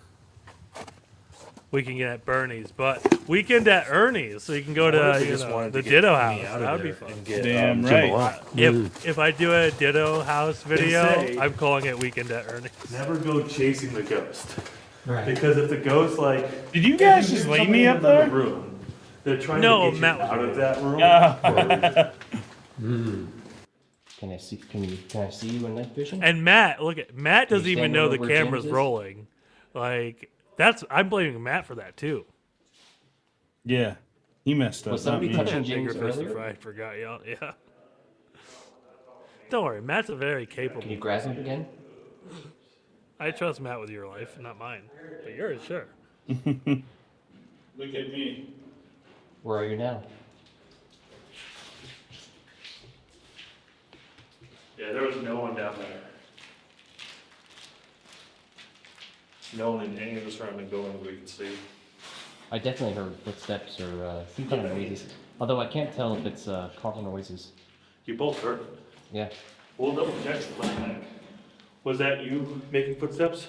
S1: We can get at Bernie's, but weekend at Ernie's, so you can go to the Ditto House. That would be fun.
S2: Damn right.
S1: If I do a Ditto House video,
S8: say-
S1: I'm calling it Weekend at Ernie's.
S8: Never go chasing the ghost.
S11: Right.
S8: Because if the ghost, like.
S2: Did you guys just leave me up there?
S8: Room, they're trying
S1: No,
S8: to get
S1: Matt
S8: you
S1: was
S8: out of that room.
S2: Ah.
S11: Can I see you in night vision?
S1: And Matt
S11: Can
S1: doesn't
S11: you
S1: even
S11: stand
S1: know
S11: over
S1: the
S11: where
S1: camera's
S11: James is?
S1: rolling. Like I'm blaming Matt for that too.
S2: Yeah. He messed up.
S11: Was somebody
S2: not me.
S11: touching
S1: Bigger
S11: James
S1: fish to
S11: earlier?
S1: fry, I forgot y'all. Yeah. Don't worry, Matt's a very capable.
S11: Can you grab him again?
S1: I trust Matt with your life, not mine, but yours, sure.
S2: Look at me.
S11: Where are you now?
S8: Yeah, there was no one down there. No one in any of the surrounding buildings we could see.
S11: I definitely heard footsteps or some kind of noises. Although I can't tell if it's car noises.
S8: You both heard it.
S11: Yeah.
S8: We'll double check the back. Was that you making footsteps?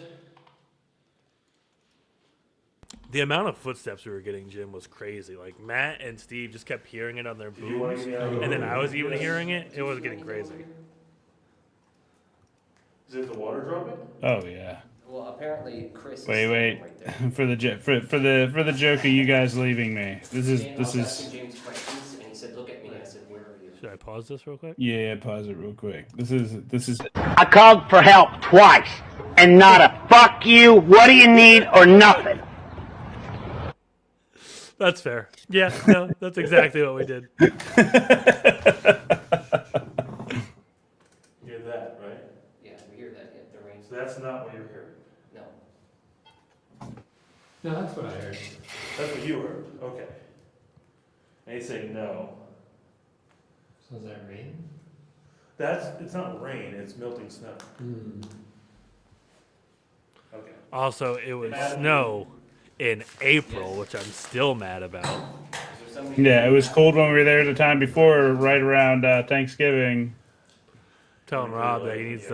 S1: The amount of footsteps we were getting, Jim, was crazy. Like Matt and Steve just kept hearing it on their
S8: you wanna
S1: booms,
S8: get out of the
S1: and then
S8: room?
S1: I was even hearing it. It was getting crazy.
S8: Is it the water dropping?
S2: Oh yeah.
S11: Well, apparently Chris.
S2: Wait. For the joke of you guys leaving me. This is
S11: James questions, and he said, "Look at me." I said, "Where are you?"
S1: Should I pause this real quick?
S2: yeah, pause it real quick. This is
S12: I called for help twice, and not a fuck you, what do you need, or nothing.
S1: That's fair. Yeah, no, that's exactly what we did.
S8: Hear that, right?
S11: Yeah, we hear that. Yeah, the rain.
S8: So that's not what you're hearing.
S11: No.
S13: No, that's what I heard.
S8: That's what you heard. Okay. And he's saying no.
S13: So is that rain?
S8: It's not rain, it's melting snow.
S1: Okay. Also, it was snow in April, which I'm still mad about.
S2: Yeah, it was cold when we were there the time before, right around Thanksgiving.
S1: Telling Rob that he needs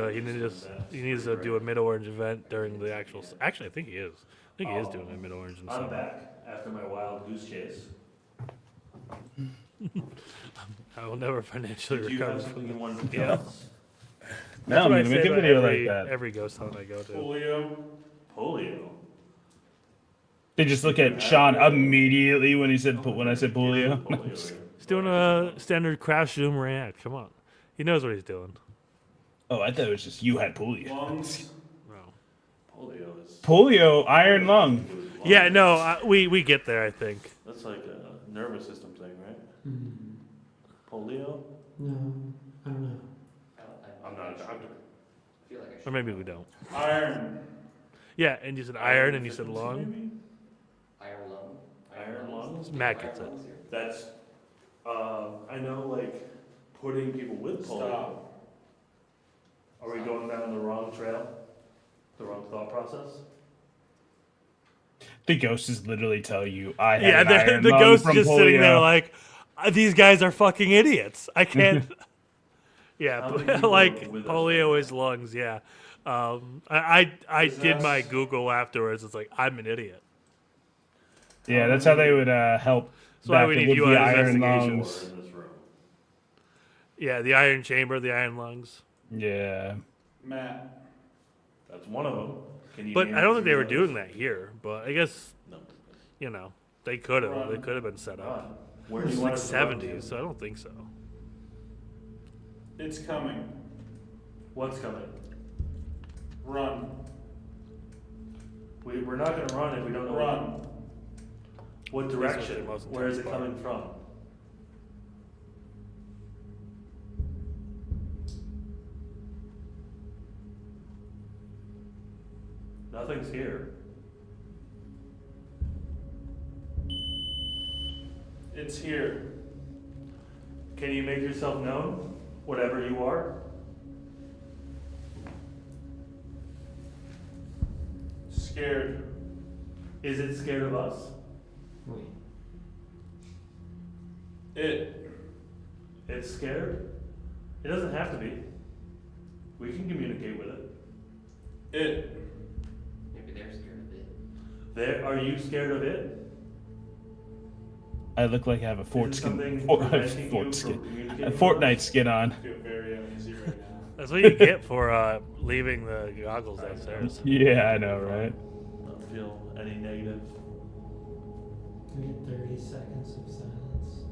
S1: to do a Mid Orange event during the actual. Actually, I think he is. I think he is doing a Mid Orange in
S8: I'm
S1: summer.
S8: back after my wild goose chase.
S1: I will never financially
S8: Did you
S1: recover
S8: have
S1: from
S8: something you
S1: that.
S8: wanted to
S1: Yeah.
S8: tell us?
S2: No,
S1: That's
S2: I'm
S1: what I
S2: gonna
S1: say
S2: make a
S1: about
S2: video
S1: every,
S2: like that.
S1: every ghost hunt I go to.
S8: Polio.
S2: They just look at Sean immediately when I said polio.
S1: He's doing a standard crash zoom react. Come on, he knows what he's doing.
S2: Oh, I thought it was just you had polio.
S8: Polio is.
S2: Polio, iron lung.
S1: Yeah, no, we get there. I think.
S8: That's like a nervous system thing, right?
S13: Hmm.
S8: Polio?
S13: No, I don't know.
S8: I'm not a doctor.
S1: Or maybe we don't.
S2: Iron.
S1: Yeah, and you said iron and you said lung.
S11: Iron lung.
S8: Iron lungs?
S1: Matt gets it.
S8: That's, I know, like, putting people with polio.
S2: Stop.
S8: Are we going down the wrong trail? The wrong thought process?
S2: The ghosts literally tell you I had
S1: Yeah,
S2: an
S1: the
S2: iron lung
S1: ghost
S2: from
S1: just sitting there
S2: polio.
S1: like, these guys are fucking idiots. I can't. Yeah,
S8: How many people
S1: like
S8: with us?
S1: polio is lungs. Yeah, I did my Google afterwards. It's like I'm an idiot.
S2: Yeah, that's how they would help.
S1: That's why
S2: back
S1: we
S2: it
S1: need
S2: with
S1: you
S2: the
S1: on
S2: iron
S1: investigation.
S2: lungs.
S8: In this room.
S1: Yeah, the iron chamber, the iron lungs.
S2: Yeah.
S3: Matt.
S8: That's one of them. Can you
S1: But
S8: name
S1: I don't think they were
S8: three
S1: doing
S8: others?
S1: that here. But I guess
S8: No.
S1: you know they could have. They could have been set
S8: Ron,
S1: up.
S8: where do
S1: It's
S8: you
S1: like
S8: want us to run to?
S1: '70s, so I don't think so.
S3: It's coming.
S8: What's coming?
S3: Run.
S8: We're not going to run if we don't know
S3: Run.
S8: what
S1: This was
S8: direction.
S1: the most
S8: Where is it
S1: intense part.
S8: coming from? Nothing's here.
S3: It's here.
S8: Can you make yourself known, whatever you are?
S3: Scared.
S8: Is it scared of us?
S13: Wait.
S8: It's scared? It doesn't have to be. We can communicate with it.
S11: Maybe they're scared of it.
S8: Are you scared of it?
S2: I look like I have a
S8: Is
S2: Fort
S8: it
S2: skin.
S8: something
S2: Fort,
S8: preventing you
S2: Fort
S8: from
S2: skin.
S8: communicating
S2: A
S8: with
S2: Fortnite
S8: us?
S2: skin on.
S3: I feel very uneasy right now.
S1: That's what you get for leaving the goggles downstairs.
S2: Yeah, I know, right?
S8: Don't feel any negative.
S13: Can we get 30 seconds of silence?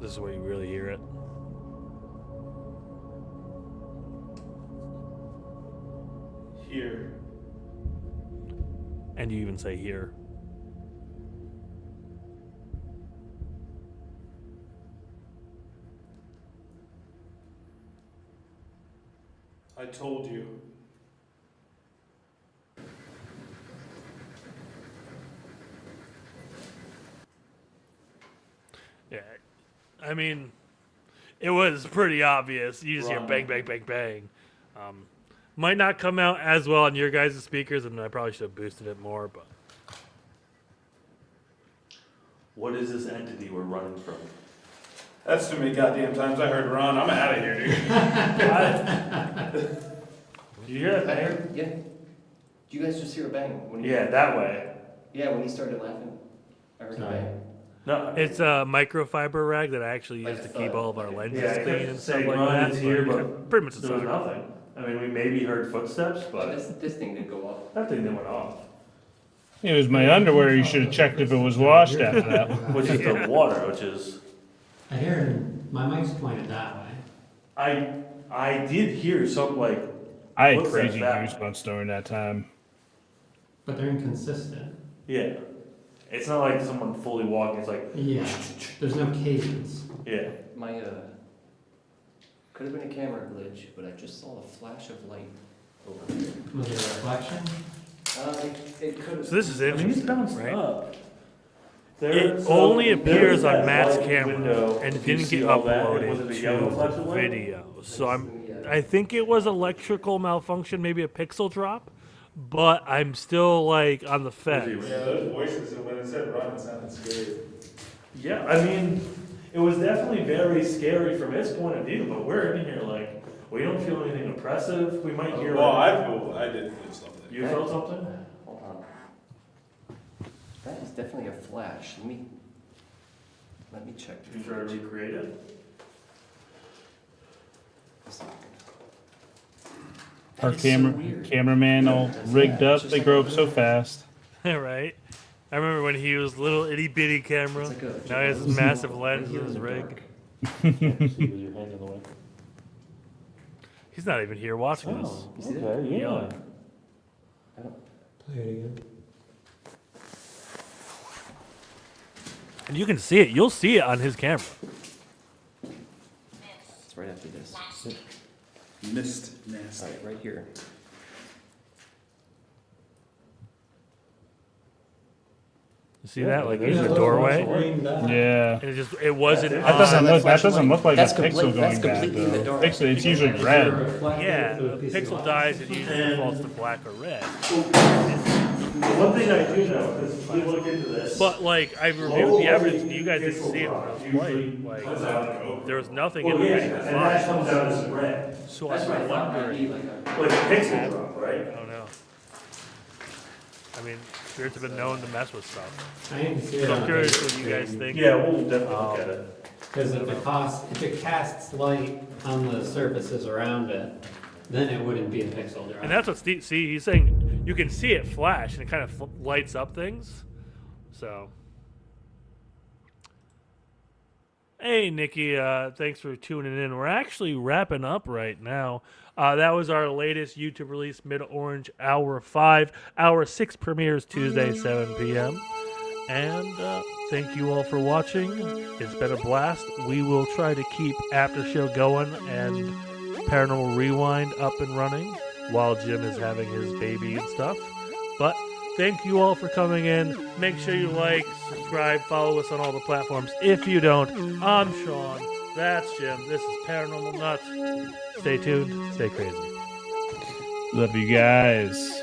S1: This is where you really hear it.
S3: Here.
S1: And you even say here.
S3: I told you.
S1: Yeah, I mean, it was pretty obvious. You just hear
S3: Wrong.
S1: bang, bang, bang, bang. Might not come out as well on your guys' speakers, and I probably should have boosted it more. But
S8: What is this entity we're running from?
S3: That's too many goddamn times I heard run. I'm out of here, dude.
S8: Did you hear that
S11: I
S8: bang?
S11: heard, yeah. Did you guys just hear a bang? When he,
S8: Yeah, that way.
S11: Yeah, when he started laughing, I heard a
S13: Sorry.
S11: bang.
S8: No,
S1: it's a microfiber rag that I actually
S11: Like
S1: use to
S11: a
S1: keep
S11: thud.
S1: all of our lenses
S8: yeah, I
S1: clean
S8: kept
S1: and stuff
S8: saying
S1: like
S8: run
S1: that.
S8: is here,
S1: but
S8: but
S1: pretty much the
S8: there was
S1: same.
S8: nothing. I mean, we maybe heard footsteps,
S11: But
S8: but
S11: this thing did go off.
S8: that thing went off.
S2: It was my underwear. You should have checked if it was washed after that.
S8: Which is the water, which is...
S13: I hear him. My mic's pointed that way.
S8: I did hear something like...
S2: I had
S8: footsteps
S2: crazy
S8: that way.
S2: goosebumps during that time.
S13: But they're inconsistent.
S8: Yeah. It's not like someone fully walking, it's like...
S13: Yeah. There's no cadence.
S8: Yeah.
S11: My, could have been a camera glitch, but I just saw a flash of light over here.
S13: Was it a reflection?
S11: It could have.
S1: So this is
S8: I mean, it's
S1: interesting,
S8: bounced
S1: right?
S8: up.
S1: It only appears on
S8: that
S1: Matt's
S8: white
S1: camera
S8: window.
S1: and
S8: Did you
S1: didn't
S8: see
S1: get
S8: all that? Was it
S1: uploaded
S8: a yellow flash of
S1: to
S8: light?
S1: video. So I think it was electrical malfunction, maybe a pixel drop. but I'm still like on the fence.
S3: Yeah, those voices, when it said run, it sounded scary.
S1: Yeah, I mean, it was definitely very scary from his point of view, but we're in here like, we don't feel anything oppressive. We might hear.
S3: Well, I did feel something.
S1: You felt something?
S11: Hold on. That is definitely a flash. Let me check.
S1: You try to recreate it?
S2: Our cameraman all rigged up. They grow up so fast.
S1: Right. I remember when he was little itty bitty camera. Now he has this massive lens in his rig. He's not even here watching us.
S11: You see
S2: Okay,
S11: that?
S2: yeah.
S13: Play it again.
S1: And you can see it. You'll see it on his camera.
S11: It's right after this.
S3: Missed nasty.
S11: Alright, right here.
S1: You see that? Like there's a doorway.
S2: Yeah.
S1: And it wasn't.
S2: That doesn't look. That doesn't look like
S11: That's
S2: a pixel going bad though. Pixel. It's usually red.
S1: Yeah, a pixel dies and usually defaults to black or red.
S10: One thing I do know, because we looked into this.
S1: But like I reviewed the evidence, and you guys didn't see it when I was playing. Like there was nothing in the video.
S10: And that comes out as red.
S1: So I'm wondering.
S10: Like a pixel drop, right?
S1: I don't know. I mean, spirits have been known to mess with stuff.
S13: I didn't see it
S1: So I'm
S13: on
S1: curious
S13: video
S1: what you guys
S13: stream.
S1: think.
S10: Yeah, we'll definitely look at it.
S13: Because if it casts light on the surfaces around it, then it wouldn't be a pixel drop.
S1: And that's what Steve. See, he's saying you can see it flash and it kind of lights up things. So. Hey, Nikki, thanks for tuning in. We're actually wrapping up right now. That was our latest YouTube release, Mid Orange Hour 5. Hour 6 premieres Tuesday, 7 p.m. And thank you all for watching. It's been a blast. We will try to keep After Show going and Paranormal Rewind up and running while Jim is having his baby and stuff. But thank you all for coming in. Make sure you like, subscribe, follow us on all the platforms. If you don't, I'm Sean. That's Jim. This is Paranormal Nuts. Stay tuned. Stay crazy.
S2: Love you guys.